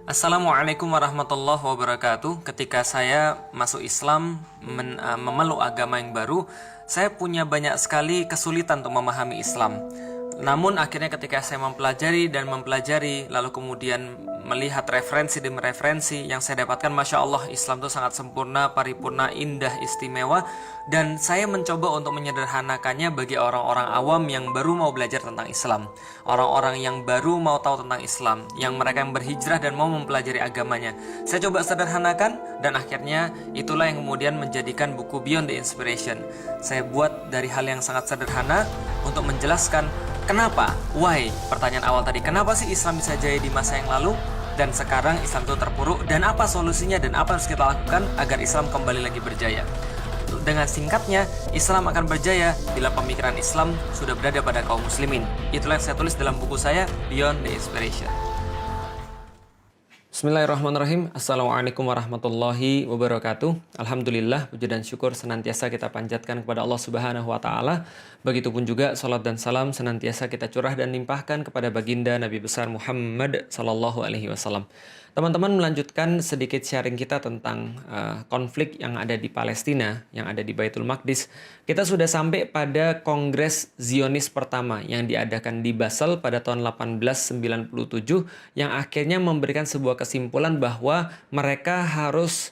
Assalamualaikum warahmatullahi wabarakatuh. Ketika saya masuk Islam, memeluk agama yang baru, saya punya banyak sekali kesulitan untuk memahami Islam. Namun akhirnya ketika saya mempelajari, lalu kemudian melihat referensi demi referensi yang saya dapatkan, Masya Allah, Islam itu sangat sempurna, paripurna, indah, istimewa. Dan saya mencoba untuk menyederhanakannya bagi orang-orang awam yang baru mau belajar tentang Islam, orang-orang yang baru mau tahu tentang Islam, yang mereka yang berhijrah dan mau mempelajari agamanya. Saya coba sederhanakan, dan akhirnya itulah yang kemudian menjadikan buku Beyond the Inspiration. Saya buat dari hal yang sangat sederhana untuk menjelaskan kenapa, why, pertanyaan awal tadi, kenapa sih Islam bisa jaya di masa yang lalu dan sekarang Islam itu terpuruk, dan apa solusinya dan apa yang harus kita lakukan agar Islam kembali lagi berjaya. Dengan singkatnya, Islam akan berjaya bila pemikiran Islam sudah berada pada kaum muslimin. Itulah yang saya tulis dalam buku saya, Beyond the Inspiration. Bismillahirrahmanirrahim. Assalamualaikum warahmatullahi wabarakatuh. Alhamdulillah, puji dan syukur senantiasa kita panjatkan kepada Allah Subhanahu wa Ta'ala. Begitupun juga salat dan salam senantiasa kita curah dan limpahkan kepada baginda Nabi besar Muhammad sallallahu alaihi wasallam. Teman-teman, melanjutkan sedikit sharing kita tentang konflik yang ada di Palestina, yang ada di Baitul Maqdis. Kita sudah sampai pada Kongres Zionis pertama yang diadakan di Basel pada tahun 1897, yang akhirnya memberikan sebuah kesimpulan bahwa mereka harus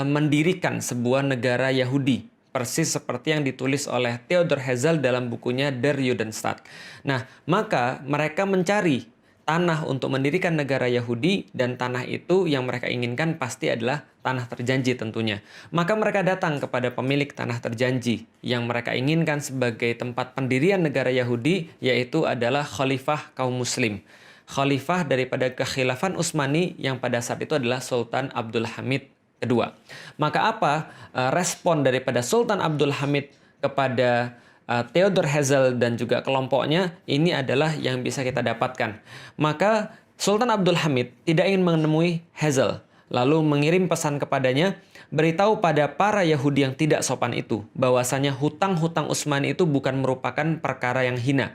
mendirikan sebuah negara Yahudi, persis seperti yang ditulis oleh Theodor Herzl dalam bukunya Der Judenstaat. Nah, maka mereka mencari tanah untuk mendirikan negara Yahudi, dan tanah itu yang mereka inginkan pasti adalah tanah terjanji tentunya. Maka mereka datang kepada pemilik tanah terjanji yang mereka inginkan sebagai tempat pendirian negara Yahudi, yaitu adalah Khalifah kaum Muslim. Khalifah daripada kekhilafan Utsmani yang pada saat itu adalah Sultan Abdul Hamid kedua. Maka apa respon daripada Sultan Abdul Hamid kepada Theodor Herzl dan juga kelompoknya? Ini adalah yang bisa kita dapatkan. Maka Sultan Abdul Hamid tidak ingin menemui Herzl, lalu mengirim pesan kepadanya, beritahu pada para Yahudi yang tidak sopan itu bahwasanya hutang-hutang Utsmani itu bukan merupakan perkara yang hina.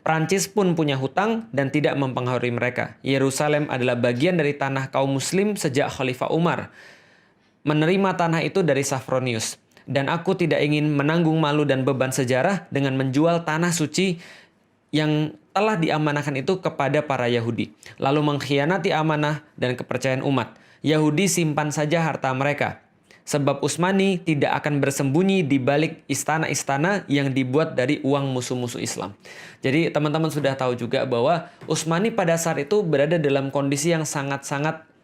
Prancis pun punya hutang dan tidak mempengaruhi mereka. Yerusalem adalah bagian dari tanah kaum muslim sejak Khalifah Umar menerima tanah itu dari Safronius. Dan aku tidak ingin menanggung malu dan beban sejarah dengan menjual tanah suci yang telah diamanahkan itu kepada para Yahudi, lalu mengkhianati amanah dan kepercayaan umat. Yahudi simpan saja harta mereka, sebab Utsmani tidak akan bersembunyi di balik istana-istana yang dibuat dari uang musuh-musuh Islam. Jadi teman-teman sudah tahu juga bahwa Utsmani pada saat itu berada dalam kondisi yang sangat-sangat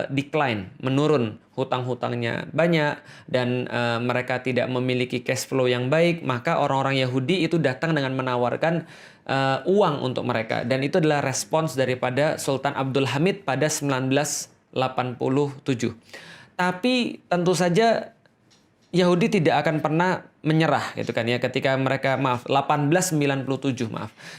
decline, menurun, hutang-hutangnya banyak, dan mereka tidak memiliki cash flow yang baik. Maka orang-orang Yahudi itu datang dengan menawarkan uang untuk mereka, dan itu adalah respons daripada Sultan Abdul Hamid pada 1987. Tapi tentu saja Yahudi tidak akan pernah menyerah, gitu kan ya, ketika mereka 1897.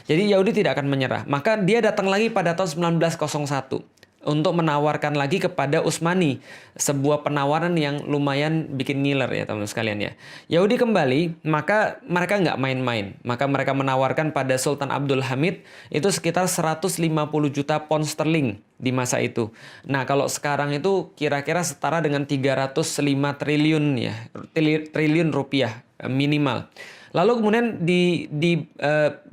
Jadi Yahudi tidak akan menyerah. Maka dia datang lagi pada tahun 1901 untuk menawarkan lagi kepada Utsmani sebuah penawaran yang lumayan bikin ngiler ya teman-teman sekalian ya. Yahudi kembali, maka mereka nggak main-main. Maka mereka menawarkan pada Sultan Abdul Hamid itu sekitar 150 juta pound sterling di masa itu. Nah, kalau sekarang itu kira-kira setara dengan 305 triliun ya, triliun rupiah minimal. Lalu kemudian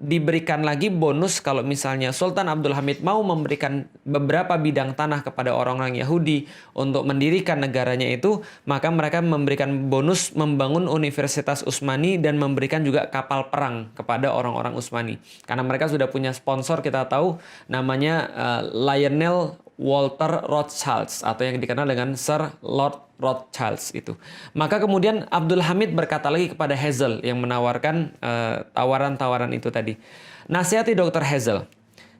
diberikan lagi bonus kalau misalnya Sultan Abdul Hamid mau memberikan beberapa bidang tanah kepada orang-orang Yahudi untuk mendirikan negaranya itu, maka mereka memberikan bonus membangun Universitas Utsmani dan memberikan juga kapal perang kepada orang-orang Utsmani. Karena mereka sudah punya sponsor, kita tahu namanya Lionel Walter Rothschild, atau yang dikenal dengan Sir Lord Rothschild itu. Maka kemudian Abdul Hamid berkata lagi kepada Herzl yang menawarkan tawaran-tawaran itu tadi. Nasihati Dr. Herzl,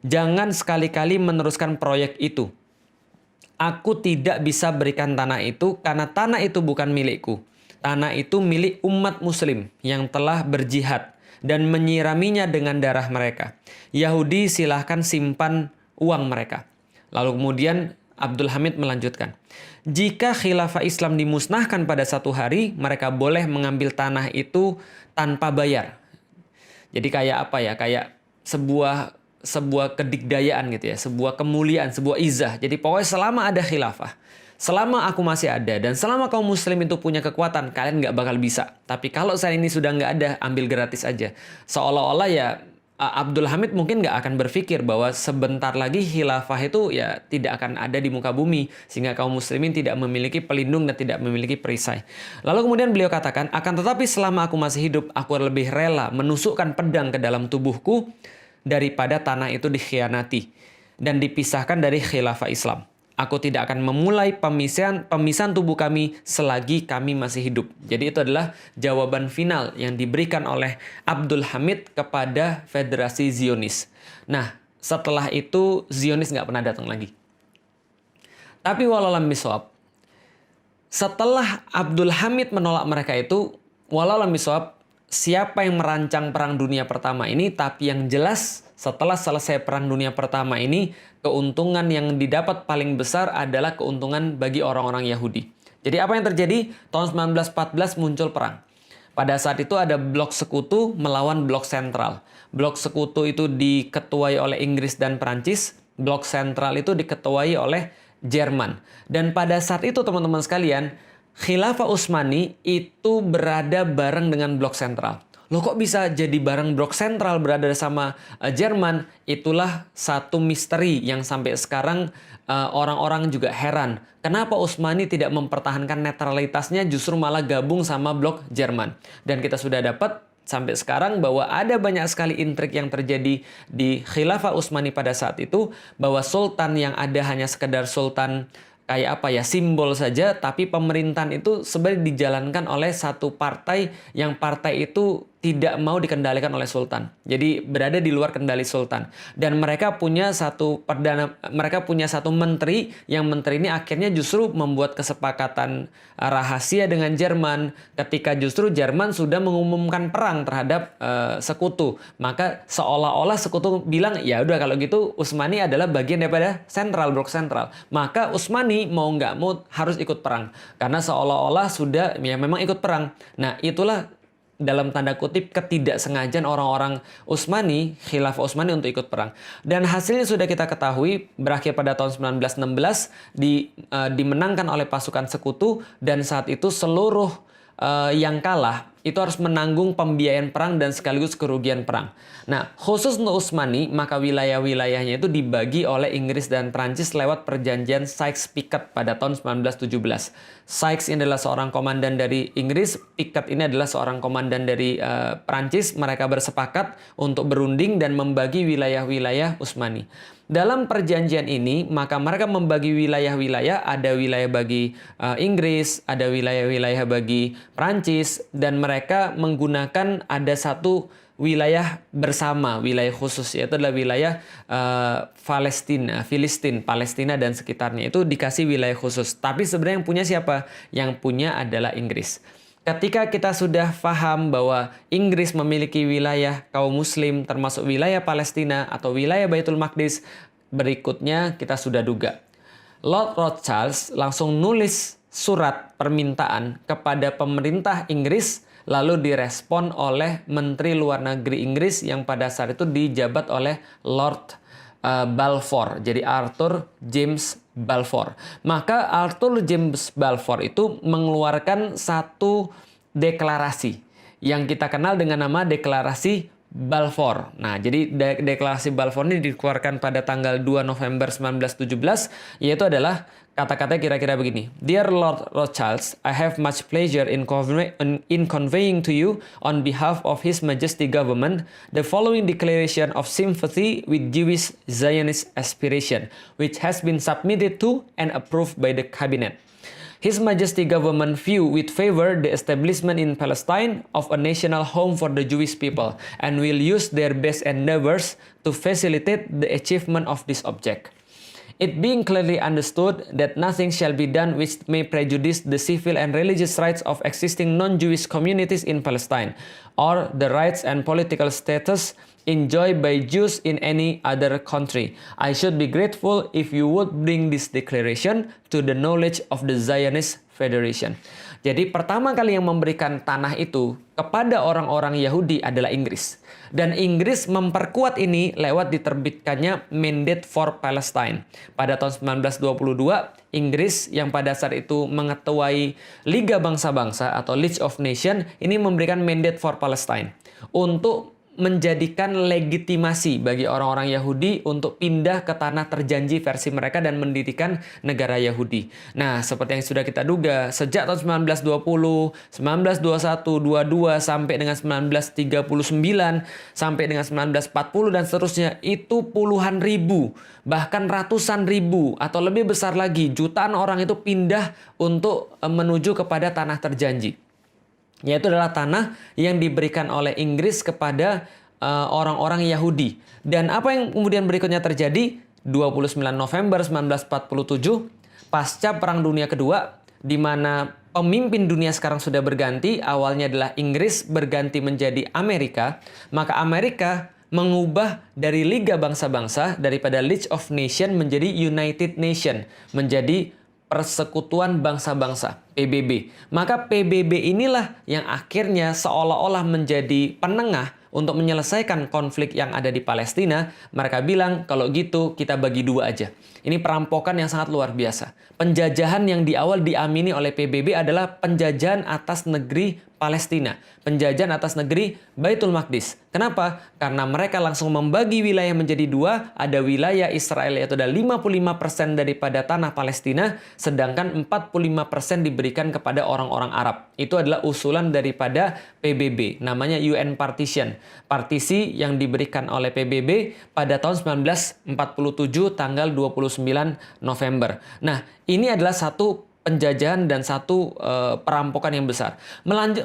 jangan sekali-kali meneruskan proyek itu. Aku tidak bisa berikan tanah itu karena tanah itu bukan milikku. Tanah itu milik umat muslim yang telah berjihad dan menyiraminya dengan darah mereka. Yahudi silahkan simpan uang mereka. Lalu kemudian Abdul Hamid melanjutkan, jika khilafah Islam dimusnahkan pada satu hari, mereka boleh mengambil tanah itu tanpa bayar. Jadi kayak apa ya? Kayak sebuah sebuah kedikdayaan gitu ya, sebuah kemuliaan, sebuah izah. Jadi pokoknya selama ada khilafah, selama aku masih ada, dan selama kaum muslim itu punya kekuatan, kalian nggak bakal bisa. Tapi kalau saat ini sudah nggak ada, ambil gratis aja. Seolah-olah ya Abdul Hamid mungkin nggak akan berpikir bahwa sebentar lagi khilafah itu ya tidak akan ada di muka bumi, sehingga kaum muslimin tidak memiliki pelindung dan tidak memiliki perisai. Lalu kemudian beliau katakan, akan tetapi selama aku masih hidup, aku lebih rela menusukkan pedang ke dalam tubuhku daripada tanah itu dikhianati dan dipisahkan dari khilafah Islam. Aku tidak akan memulai pemisahan tubuh kami selagi kami masih hidup. Jadi itu adalah jawaban final yang diberikan oleh Abdul Hamid kepada Federasi Zionis. Nah, setelah itu Zionis nggak pernah datang lagi. Tapi walaupun miswab, setelah Abdul Hamid menolak mereka itu, walaupun miswab, siapa yang merancang Perang Dunia Pertama ini, tapi yang jelas setelah selesai Perang Dunia Pertama ini, keuntungan yang didapat paling besar adalah keuntungan bagi orang-orang Yahudi. Jadi apa yang terjadi? Tahun 1914 muncul perang. Pada saat itu ada blok sekutu melawan blok sentral. Blok sekutu itu diketuai oleh Inggris dan Prancis. Blok sentral itu diketuai oleh Jerman. Dan pada saat itu teman-teman sekalian, Khilafah Utsmani itu berada bareng dengan blok sentral. Loh kok bisa jadi bareng blok sentral berada sama Jerman? Itulah satu misteri yang sampai sekarang orang-orang juga heran. Kenapa Utsmani tidak mempertahankan netralitasnya, justru malah gabung sama blok Jerman? Dan kita sudah dapat sampai sekarang bahwa ada banyak sekali intrik yang terjadi di Khilafah Utsmani pada saat itu, bahwa sultan yang ada hanya sekedar sultan kayak apa ya, simbol saja, tapi pemerintahan itu sebenarnya dijalankan oleh satu partai yang partai itu tidak mau dikendalikan oleh sultan. Jadi berada di luar kendali sultan. Dan mereka punya satu menteri, yang menteri ini akhirnya justru membuat kesepakatan rahasia dengan Jerman ketika justru Jerman sudah mengumumkan perang terhadap sekutu. Maka seolah-olah sekutu bilang, ya udah kalau gitu Utsmani adalah bagian daripada blok sentral. Maka Utsmani mau nggak mau harus ikut perang. Karena seolah-olah sudah ya memang ikut perang. Nah itulah dalam tanda kutip ketidaksengajaan orang-orang Utsmani, Khilafah Utsmani untuk ikut perang. Dan hasilnya sudah kita ketahui, berakhir pada tahun 1916 dimenangkan oleh pasukan sekutu, dan saat itu seluruh yang kalah itu harus menanggung pembiayaan perang dan sekaligus kerugian perang. Nah, khusus untuk Utsmani, maka wilayah-wilayahnya itu dibagi oleh Inggris dan Prancis lewat perjanjian Sykes-Picot pada tahun 1917. Sykes ini adalah seorang komandan dari Inggris, Picot ini adalah seorang komandan dari Prancis. Mereka bersepakat untuk berunding dan membagi wilayah-wilayah Utsmani. Dalam perjanjian ini, maka mereka membagi wilayah-wilayah, ada wilayah bagi Inggris, ada wilayah-wilayah bagi Prancis, dan mereka menggunakan ada satu wilayah bersama, wilayah khusus, yaitu adalah wilayah Palestina dan sekitarnya. Itu dikasih wilayah khusus. Tapi sebenarnya yang punya siapa? Yang punya adalah Inggris. Ketika kita sudah paham bahwa Inggris memiliki wilayah kaum muslim termasuk wilayah Palestina atau wilayah Baitul Maqdis, berikutnya kita sudah duga. Lord Rothschild langsung nulis surat permintaan kepada pemerintah Inggris, lalu direspon oleh Menteri Luar Negeri Inggris yang pada saat itu dijabat oleh Lord Balfour. Jadi Arthur James Balfour. Maka Arthur James Balfour itu mengeluarkan satu deklarasi yang kita kenal dengan nama Deklarasi Balfour. Nah, jadi Deklarasi Balfour ini dikeluarkan pada tanggal 2 November 1917, yaitu adalah kata-kata kira-kira begini. Dear Lord Rothschild, I have much pleasure in conveying to you on behalf of His Majesty Government the following declaration of sympathy with Jewish Zionist aspiration, which has been submitted to and approved by the Cabinet. His Majesty Government view with favor the establishment in Palestine of a national home for the Jewish people and will use their best endeavors to facilitate the achievement of this object. It being clearly understood that nothing shall be done which may prejudice the civil and religious rights of existing non-Jewish communities in Palestine, or the rights and political status enjoyed by Jews in any other country. I should be grateful if you would bring this declaration to the knowledge of the Zionist Federation. Jadi pertama kali yang memberikan tanah itu kepada orang-orang Yahudi adalah Inggris. Dan Inggris memperkuat ini lewat diterbitkannya Mandate for Palestine. Pada tahun 1922, Inggris yang pada saat itu mengetuai Liga Bangsa-Bangsa atau League of Nations ini memberikan Mandate for Palestine untuk menjadikan legitimasi bagi orang-orang Yahudi untuk pindah ke tanah terjanji versi mereka dan mendirikan negara Yahudi. Nah, seperti yang sudah kita duga, sejak tahun 1920, 1921, 22 sampai dengan 1939, sampai dengan 1940 dan seterusnya, itu puluhan ribu, bahkan ratusan ribu atau lebih besar lagi, jutaan orang itu pindah untuk menuju kepada tanah terjanji. Yaitu adalah tanah yang diberikan oleh Inggris kepada orang-orang Yahudi. Dan apa yang kemudian berikutnya terjadi? 29 November 1947, pasca Perang Dunia Kedua, di mana pemimpin dunia sekarang sudah berganti, awalnya adalah Inggris berganti menjadi Amerika, maka Amerika mengubah dari Liga Bangsa-Bangsa, daripada League of Nations menjadi United Nations, menjadi Persekutuan Bangsa-Bangsa, PBB. Maka PBB inilah yang akhirnya seolah-olah menjadi penengah untuk menyelesaikan konflik yang ada di Palestina. Mereka bilang, kalau gitu kita bagi dua aja. Ini perampokan yang sangat luar biasa. Penjajahan yang di awal diamini oleh PBB adalah penjajahan atas negeri Palestina. Penjajahan atas negeri Baitul Maqdis. Kenapa? Karena mereka langsung membagi wilayah menjadi dua. Ada wilayah Israel, yaitu ada 55% daripada tanah Palestina, sedangkan 45% diberikan kepada orang-orang Arab. Itu adalah usulan daripada PBB, namanya UN Partition. Partisi yang diberikan oleh PBB pada tahun 1947 tanggal 29 November. Nah, ini adalah satu penjajahan dan satu perampokan yang besar.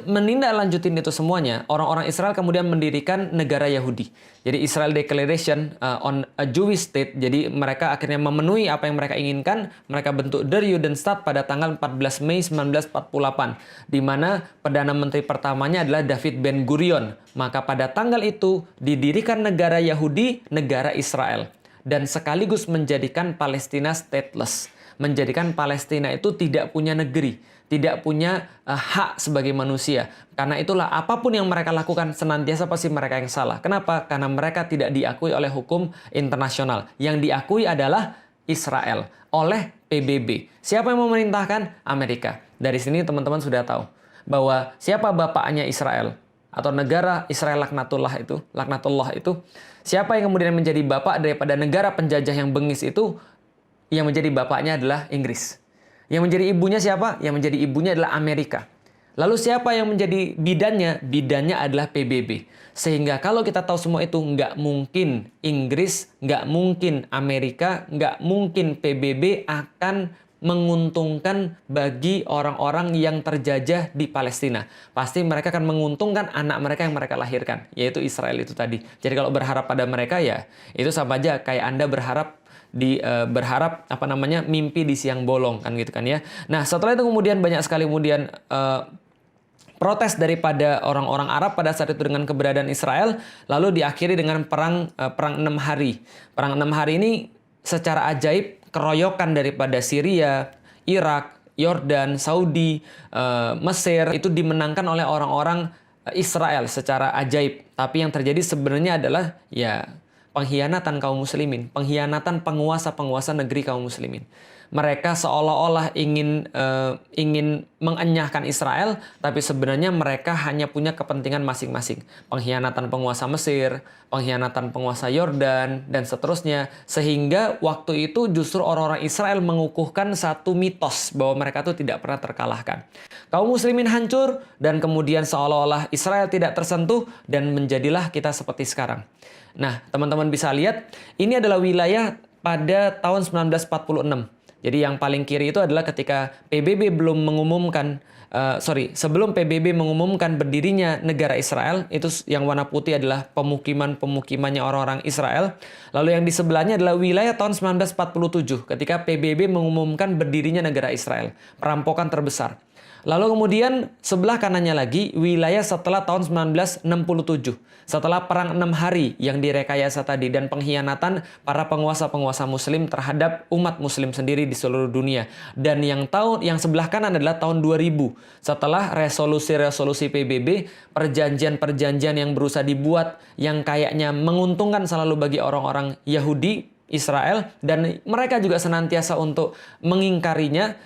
Menindaklanjutin itu semuanya, orang-orang Israel kemudian mendirikan negara Yahudi. Jadi Israel Declaration on a Jewish State. Jadi mereka akhirnya memenuhi apa yang mereka inginkan. Mereka bentuk Der Judenstaat pada tanggal 14 Mei 1948. Di mana Perdana Menteri pertamanya adalah David Ben Gurion. Maka pada tanggal itu didirikan negara Yahudi, negara Israel. Dan sekaligus menjadikan Palestina stateless. Menjadikan Palestina itu tidak punya negeri, tidak punya hak sebagai manusia. Karena itulah apapun yang mereka lakukan senantiasa pasti mereka yang salah. Kenapa? Karena mereka tidak diakui oleh hukum internasional. Yang diakui adalah Israel oleh PBB. Siapa yang memerintahkan? Amerika. Dari sini teman-teman sudah tahu bahwa siapa bapaknya Israel atau negara Israel laknatullah itu. Siapa yang kemudian menjadi bapak daripada negara penjajah yang bengis itu? Yang menjadi bapaknya adalah Inggris. Yang menjadi ibunya siapa? Yang menjadi ibunya adalah Amerika. Lalu siapa yang menjadi bidannya? Bidannya adalah PBB. Sehingga kalau kita tahu semua itu, nggak mungkin Inggris, nggak mungkin Amerika, nggak mungkin PBB akan menguntungkan bagi orang-orang yang terjajah di Palestina. Pasti mereka akan menguntungkan anak mereka yang mereka lahirkan, yaitu Israel itu tadi. Jadi kalau berharap pada mereka ya, itu sama aja kayak Anda berharap mimpi di siang bolong kan gitu kan ya. Nah, setelah itu kemudian banyak sekali kemudian protes daripada orang-orang Arab pada saat itu dengan keberadaan Israel, lalu diakhiri dengan perang 6 hari. Perang 6 hari ini secara ajaib keroyokan daripada Syria, Irak, Yordan, Saudi, Mesir itu dimenangkan oleh orang-orang Israel secara ajaib. Tapi yang terjadi sebenarnya adalah ya pengkhianatan kaum muslimin, pengkhianatan penguasa-penguasa negeri kaum muslimin. Mereka seolah-olah ingin mengenyahkan Israel, tapi sebenarnya mereka hanya punya kepentingan masing-masing. Pengkhianatan penguasa Mesir, pengkhianatan penguasa Yordan, dan seterusnya. Sehingga waktu itu justru orang-orang Israel mengukuhkan satu mitos bahwa mereka itu tidak pernah terkalahkan. Kaum muslimin hancur, dan kemudian seolah-olah Israel tidak tersentuh, dan menjadilah kita seperti sekarang. Nah, teman-teman bisa lihat, ini adalah wilayah pada tahun 1946. Jadi yang paling kiri itu adalah ketika PBB belum mengumumkan, sebelum PBB mengumumkan berdirinya negara Israel, itu yang warna putih adalah pemukimannya orang-orang Israel. Lalu yang di sebelahnya adalah wilayah tahun 1947, ketika PBB mengumumkan berdirinya negara Israel. Perampokan terbesar. Lalu kemudian sebelah kanannya lagi wilayah setelah tahun 1967. Setelah perang 6 hari yang direkayasa tadi dan pengkhianatan para penguasa-penguasa muslim terhadap umat muslim sendiri di seluruh dunia. Dan yang sebelah kanan adalah tahun 2000. Setelah resolusi-resolusi PBB, perjanjian-perjanjian yang berusaha dibuat yang kayaknya menguntungkan selalu bagi orang-orang Yahudi Israel, dan mereka juga senantiasa untuk mengingkarinya,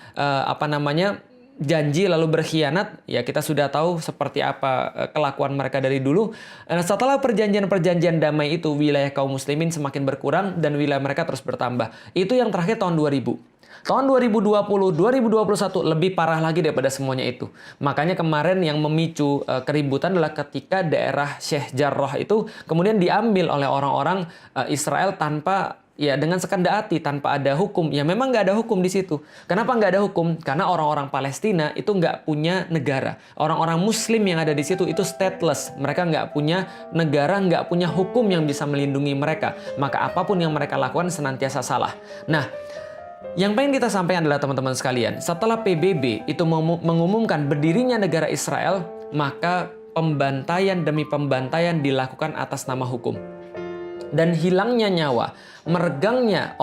janji lalu berkhianat. Ya, kita sudah tahu seperti apa kelakuan mereka dari dulu. Setelah perjanjian-perjanjian damai itu, wilayah kaum muslimin semakin berkurang dan wilayah mereka terus bertambah. Itu yang terakhir tahun 2000. Tahun 2020, 2021 lebih parah lagi daripada semuanya itu. Makanya kemarin yang memicu keributan adalah ketika daerah Sheikh Jarrah itu kemudian diambil oleh orang-orang Israel dengan sekendak hati, tanpa ada hukum. Ya memang nggak ada hukum di situ. Kenapa nggak ada hukum? Karena orang-orang Palestina itu nggak punya negara. Orang-orang Muslim yang ada di situ itu stateless. Mereka nggak punya negara, nggak punya hukum yang bisa melindungi mereka. Maka apapun yang mereka lakukan senantiasa salah. Nah, yang pengen kita sampaikan adalah teman-teman sekalian, setelah PBB itu mengumumkan berdirinya negara Israel, maka pembantaian demi pembantaian dilakukan atas nama hukum. Dan hilangnya nyawa, meregangnya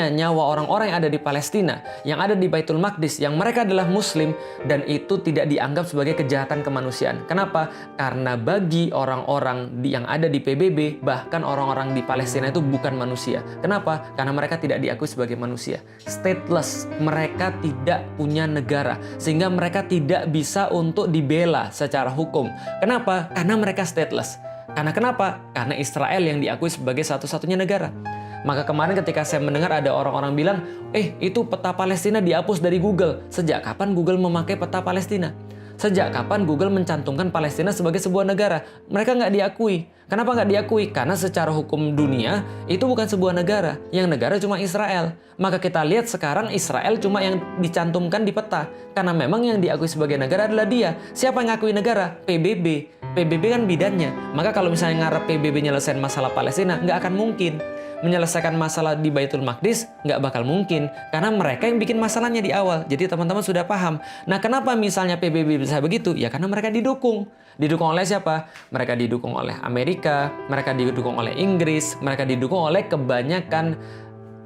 nyawa orang-orang yang ada di Palestina, yang ada di Baitul Maqdis, yang mereka adalah Muslim, dan itu tidak dianggap sebagai kejahatan kemanusiaan. Kenapa? Karena bagi orang-orang yang ada di PBB, bahkan orang-orang di Palestina itu bukan manusia. Kenapa? Karena mereka tidak diakui sebagai manusia. Stateless, mereka tidak punya negara, sehingga mereka tidak bisa untuk dibela secara hukum. Kenapa? Karena mereka stateless. Karena kenapa? Karena Israel yang diakui sebagai satu-satunya negara. Maka kemarin ketika saya mendengar ada orang-orang bilang, itu peta Palestina dihapus dari Google. Sejak kapan Google memakai peta Palestina? Sejak kapan Google mencantumkan Palestina sebagai sebuah negara? Mereka nggak diakui. Kenapa nggak diakui? Karena secara hukum dunia itu bukan sebuah negara. Yang negara cuma Israel. Maka kita lihat sekarang Israel cuma yang dicantumkan di peta. Karena memang yang diakui sebagai negara adalah dia. Siapa yang ngakui negara? PBB. PBB kan bidannya. Maka kalau misalnya ngarep PBB nyelesain masalah Palestina, nggak akan mungkin. Menyelesaikan masalah di Baitul Maqdis nggak bakal mungkin. Karena mereka yang bikin masalahnya di awal. Jadi teman-teman sudah paham. Nah, kenapa misalnya PBB bisa begitu? Ya karena mereka didukung. Didukung oleh siapa? Mereka didukung oleh Amerika, mereka didukung oleh Inggris, mereka didukung oleh kebanyakan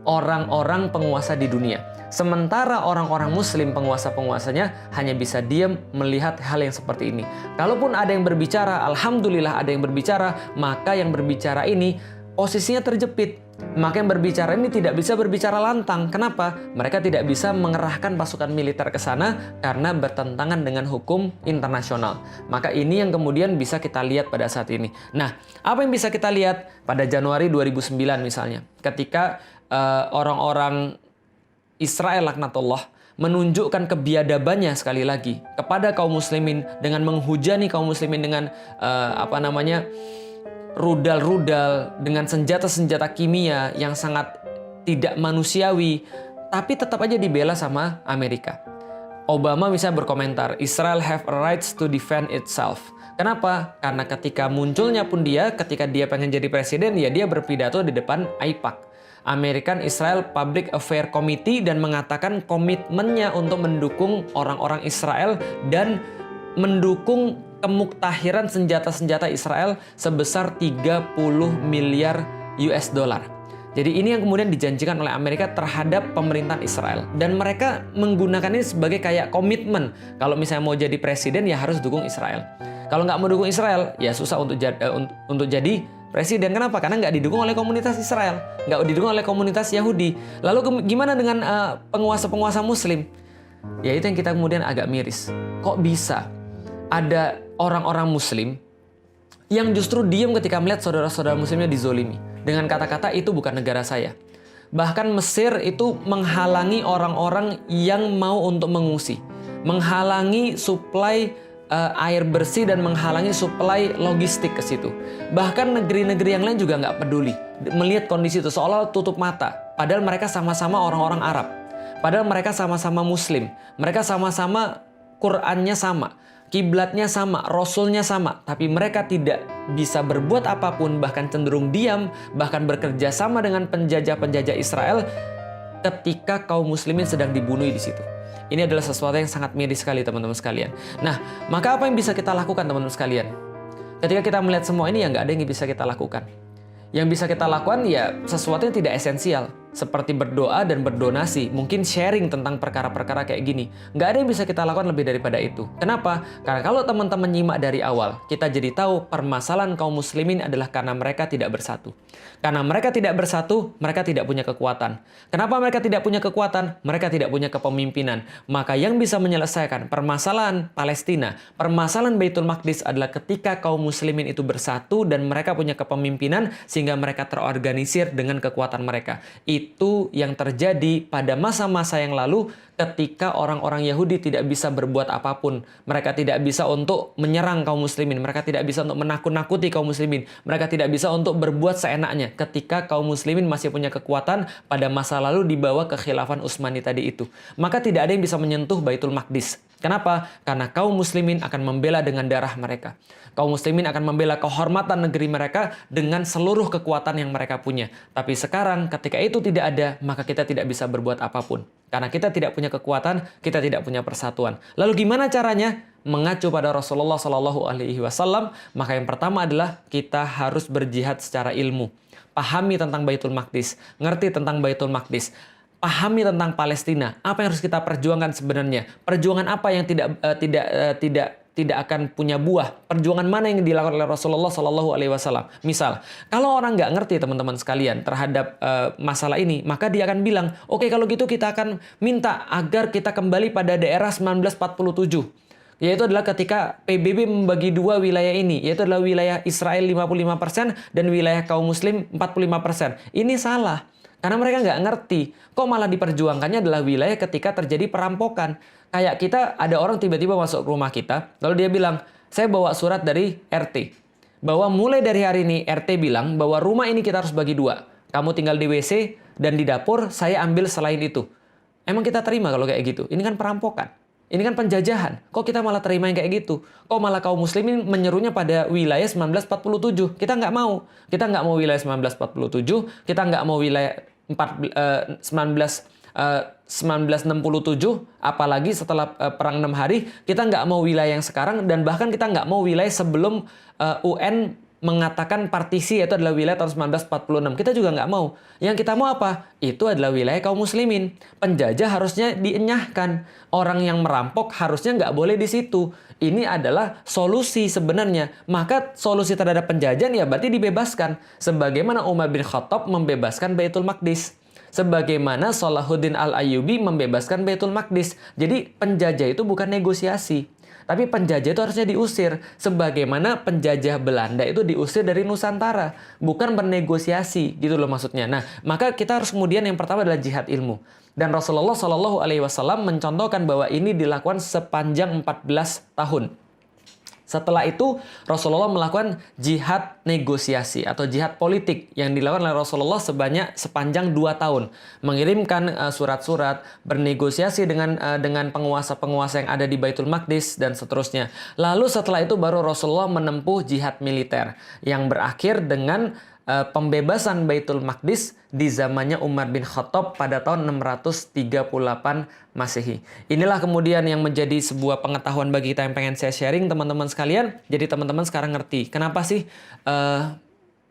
orang-orang penguasa di dunia. Sementara orang-orang Muslim penguasa-penguasanya hanya bisa diam melihat hal yang seperti ini. Kalaupun ada yang berbicara, alhamdulillah ada yang berbicara, maka yang berbicara ini posisinya terjepit. Maka yang berbicara ini tidak bisa berbicara lantang. Kenapa? Mereka tidak bisa mengerahkan pasukan militer ke sana karena bertentangan dengan hukum internasional. Maka ini yang kemudian bisa kita lihat pada saat ini. Nah, apa yang bisa kita lihat pada Januari 2009 misalnya, ketika orang-orang Israel laknatullah menunjukkan kebiadabannya sekali lagi kepada kaum muslimin dengan menghujani kaum muslimin dengan rudal-rudal, dengan senjata-senjata kimia yang sangat tidak manusiawi, tapi tetap aja dibela sama Amerika. Obama misalnya berkomentar, Israel have a rights to defend itself. Kenapa? Karena ketika munculnya pun ketika dia pengen jadi presiden, ya dia berpidato di depan AIPAC. American Israel Public Affairs Committee, dan mengatakan komitmennya untuk mendukung orang-orang Israel dan mendukung kemuktahiran senjata-senjata Israel sebesar 30 miliar US dollar. Jadi ini yang kemudian dijanjikan oleh Amerika terhadap pemerintahan Israel. Dan mereka menggunakan ini sebagai kayak komitmen. Kalau misalnya mau jadi presiden ya harus dukung Israel. Kalau nggak mau dukung Israel ya susah untuk jadi presiden. Kenapa? Karena nggak didukung oleh komunitas Israel. Nggak didukung oleh komunitas Yahudi. Lalu gimana dengan penguasa-penguasa Muslim? Ya itu yang kita kemudian agak miris. Kok bisa ada orang-orang Muslim yang justru diam ketika melihat saudara-saudara Muslimnya dizolimi? Dengan kata-kata itu bukan negara saya. Bahkan Mesir itu menghalangi orang-orang yang mau untuk mengungsi. Menghalangi suplai air bersih dan menghalangi suplai logistik ke situ. Bahkan negeri-negeri yang lain juga nggak peduli melihat kondisi itu, seolah tutup mata. Padahal mereka sama-sama orang-orang Arab. Padahal mereka sama-sama Muslim. Mereka sama-sama Qur'annya sama, kiblatnya sama, Rasulnya sama. Tapi mereka tidak bisa berbuat apapun, bahkan cenderung diam, bahkan bekerja sama dengan penjajah-penjajah Israel. ketika kaum muslimin sedang dibunuh di situ. Ini adalah sesuatu yang sangat miris sekali teman-teman sekalian. Nah, maka apa yang bisa kita lakukan teman-teman sekalian? Ketika kita melihat semua ini, ya nggak ada yang bisa kita lakukan. Yang bisa kita lakukan ya sesuatu yang tidak esensial. Seperti berdoa dan berdonasi, mungkin sharing tentang perkara-perkara kayak gini. Nggak ada yang bisa kita lakukan lebih daripada itu. Kenapa? Karena kalau teman-teman nyimak dari awal, kita jadi tahu permasalahan kaum muslimin adalah karena mereka tidak bersatu. Karena mereka tidak bersatu, mereka tidak punya kekuatan. Kenapa mereka tidak punya kekuatan? Mereka tidak punya kepemimpinan. Maka yang bisa menyelesaikan permasalahan Palestina, permasalahan Baitul Maqdis adalah ketika kaum muslimin itu bersatu dan mereka punya kepemimpinan sehingga mereka terorganisir dengan kekuatan mereka. Itu yang terjadi pada masa-masa yang lalu ketika orang-orang Yahudi tidak bisa berbuat apapun. Mereka tidak bisa untuk menyerang kaum muslimin. Mereka tidak bisa untuk menakut-nakuti kaum muslimin. Mereka tidak bisa untuk berbuat seenaknya ketika kaum muslimin masih punya kekuatan pada masa lalu di bawah kekhilafan Utsmani tadi itu. Maka tidak ada yang bisa menyentuh Baitul Maqdis. Kenapa? Karena kaum muslimin akan membela dengan darah mereka. Kaum muslimin akan membela kehormatan negeri mereka dengan seluruh kekuatan yang mereka punya. Tapi sekarang ketika itu tidak ada, maka kita tidak bisa berbuat apapun. Karena kita tidak punya kekuatan, kita tidak punya persatuan. Lalu gimana caranya? Mengacu pada Rasulullah Shallallahu Alaihi Wasallam, maka yang pertama adalah kita harus berjihad secara ilmu. Pahami tentang Baitul Maqdis, ngerti tentang Baitul Maqdis. Pahami tentang Palestina, apa yang harus kita perjuangkan sebenarnya? Perjuangan apa yang tidak akan punya buah? Perjuangan mana yang dilakukan oleh Rasulullah Shallallahu Alaihi Wasallam? Misal, kalau orang nggak ngerti teman-teman sekalian terhadap masalah ini, maka dia akan bilang, oke, kalau gitu kita akan minta agar kita kembali pada daerah 1947. Yaitu adalah ketika PBB membagi dua wilayah ini, yaitu adalah wilayah Israel 55% dan wilayah kaum muslim 45%. Ini salah. Karena mereka nggak ngerti, kok malah diperjuangkannya adalah wilayah ketika terjadi perampokan. Kayak kita, ada orang tiba-tiba masuk ke rumah kita, lalu dia bilang, saya bawa surat dari RT. Bahwa mulai dari hari ini, RT bilang bahwa rumah ini kita harus bagi dua. Kamu tinggal di WC, dan di dapur saya ambil selain itu. Emang kita terima kalau kayak gitu? Ini kan perampokan. Ini kan penjajahan. Kok kita malah terima yang kayak gitu? Kok malah kaum muslimin menyerunya pada wilayah 1947? Kita nggak mau. Kita nggak mau wilayah 1947, kita nggak mau wilayah 1967, apalagi setelah perang 6 hari, kita nggak mau wilayah yang sekarang, dan bahkan kita nggak mau wilayah sebelum UN mengatakan partisi, yaitu adalah wilayah tahun 1946. Kita juga nggak mau. Yang kita mau apa? Itu adalah wilayah kaum muslimin. Penjajah harusnya dienyahkan. Orang yang merampok harusnya nggak boleh di situ. Ini adalah solusi sebenarnya. Maka solusi terhadap penjajahan ya berarti dibebaskan. Sebagaimana Umar bin Khattab membebaskan Baitul Maqdis. Sebagaimana Salahuddin Al-Ayyubi membebaskan Baitul Maqdis. Jadi penjajah itu bukan negosiasi. Tapi penjajah itu harusnya diusir. Sebagaimana penjajah Belanda itu diusir dari Nusantara. Bukan bernegosiasi gitu loh maksudnya. Nah, maka kita harus kemudian yang pertama adalah jihad ilmu. Dan Rasulullah Shallallahu Alaihi Wasallam mencontohkan bahwa ini dilakukan sepanjang 14 tahun. Setelah itu Rasulullah melakukan jihad negosiasi atau jihad politik yang dilakukan oleh Rasulullah sepanjang 2 tahun. Mengirimkan surat-surat, bernegosiasi dengan penguasa-penguasa yang ada di Baitul Maqdis dan seterusnya. Lalu setelah itu baru Rasulullah menempuh jihad militer yang berakhir dengan pembebasan Baitul Maqdis di zamannya Umar bin Khattab pada tahun 638 Masehi. Inilah kemudian yang menjadi sebuah pengetahuan bagi kita yang pengen saya sharing teman-teman sekalian. Jadi teman-teman sekarang ngerti kenapa sih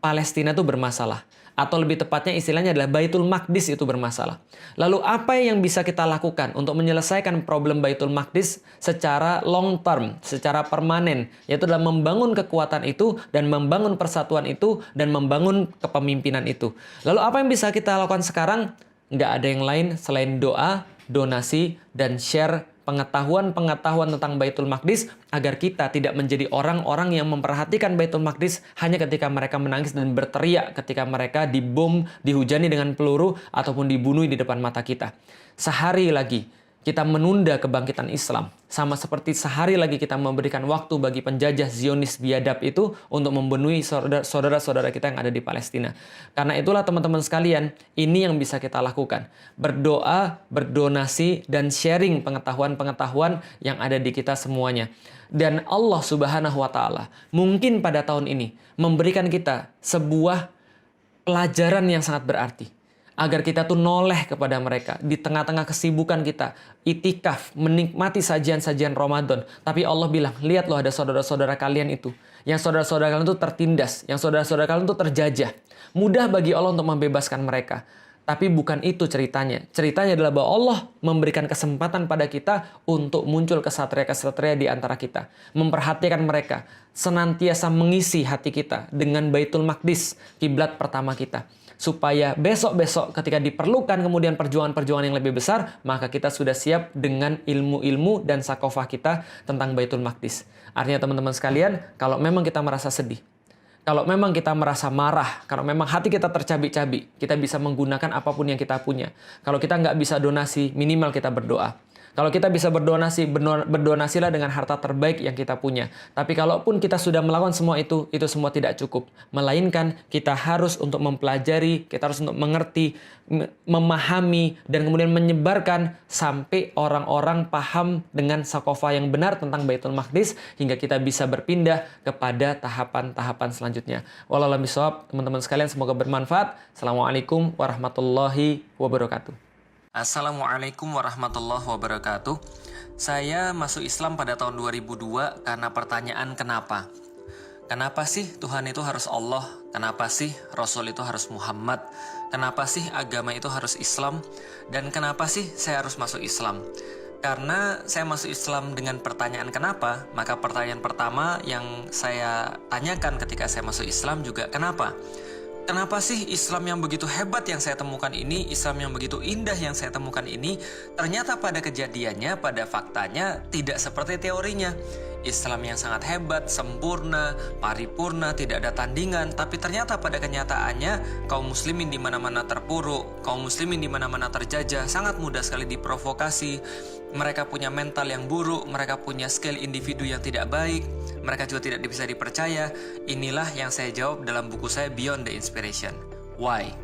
Palestina itu bermasalah. Atau lebih tepatnya istilahnya adalah Baitul Maqdis itu bermasalah. Lalu apa yang bisa kita lakukan untuk menyelesaikan problem Baitul Maqdis secara long term, secara permanen, yaitu adalah membangun kekuatan itu dan membangun persatuan itu dan membangun kepemimpinan itu. Lalu apa yang bisa kita lakukan sekarang? Nggak ada yang lain selain doa, donasi, dan share pengetahuan-pengetahuan tentang Baitul Maqdis agar kita tidak menjadi orang-orang yang memperhatikan Baitul Maqdis hanya ketika mereka menangis dan berteriak ketika mereka dibom, dihujani dengan peluru, ataupun dibunuh di depan mata kita. Sehari lagi kita menunda kebangkitan Islam. Sama seperti sehari lagi kita memberikan waktu bagi penjajah Zionis biadab itu untuk membunuh saudara-saudara kita yang ada di Palestina. Karena itulah teman-teman sekalian, ini yang bisa kita lakukan. Berdoa, berdonasi, dan sharing pengetahuan-pengetahuan yang ada di kita semuanya. Dan Allah Subhanahu wa Ta'ala mungkin pada tahun ini memberikan kita sebuah pelajaran yang sangat berarti. Agar kita tuh noleh kepada mereka di tengah-tengah kesibukan kita, itikaf, menikmati sajian-sajian Ramadan. Tapi Allah bilang, lihat loh ada saudara-saudara kalian itu. Yang saudara-saudara kalian tuh tertindas, yang saudara-saudara kalian tuh terjajah. Mudah bagi Allah untuk membebaskan mereka. Tapi bukan itu ceritanya. Ceritanya adalah bahwa Allah memberikan kesempatan pada kita untuk muncul kesatria-kesatria di antara kita. Memperhatikan mereka. Senantiasa mengisi hati kita dengan Baitul Maqdis, kiblat pertama kita. Supaya besok-besok ketika diperlukan kemudian perjuangan-perjuangan yang lebih besar, maka kita sudah siap dengan ilmu-ilmu dan sakofah kita tentang Baitul Maqdis. Artinya teman-teman sekalian, kalau memang kita merasa sedih, kalau memang kita merasa marah, kalau memang hati kita tercabik-cabik, kita bisa menggunakan apapun yang kita punya. Kalau kita nggak bisa donasi, minimal kita berdoa. Kalau kita bisa berdonasilah dengan harta terbaik yang kita punya. Tapi kalaupun kita sudah melakukan semua itu semua tidak cukup. Melainkan kita harus untuk mempelajari, kita harus untuk mengerti, memahami, dan kemudian menyebarkan sampai orang-orang paham dengan sakofah yang benar tentang Baitul Maqdis, hingga kita bisa berpindah kepada tahapan-tahapan selanjutnya. Wallahu a'lam bishawab, teman-teman sekalian, semoga bermanfaat. Assalamualaikum warahmatullahi wabarakatuh. Assalamualaikum warahmatullahi wabarakatuh. Saya masuk Islam pada tahun 2002 karena pertanyaan kenapa. Kenapa sih Tuhan itu harus Allah? Kenapa sih Rasul itu harus Muhammad? Kenapa sih agama itu harus Islam? Dan kenapa sih saya harus masuk Islam? Karena saya masuk Islam dengan pertanyaan kenapa, maka pertanyaan pertama yang saya tanyakan ketika saya masuk Islam juga kenapa? Kenapa sih Islam yang begitu hebat yang saya temukan ini, Islam yang begitu indah yang saya temukan ini, ternyata pada kejadiannya, pada faktanya, tidak seperti teorinya. Islam yang sangat hebat, sempurna, paripurna, tidak ada tandingan, tapi ternyata pada kenyataannya, kaum muslimin di mana-mana terpuruk, kaum muslimin di mana-mana terjajah, sangat mudah sekali diprovokasi. Mereka punya mental yang buruk, mereka punya skill individu yang tidak baik, mereka juga tidak bisa dipercaya. Inilah yang saya jawab dalam buku saya Beyond the Inspiration. Why?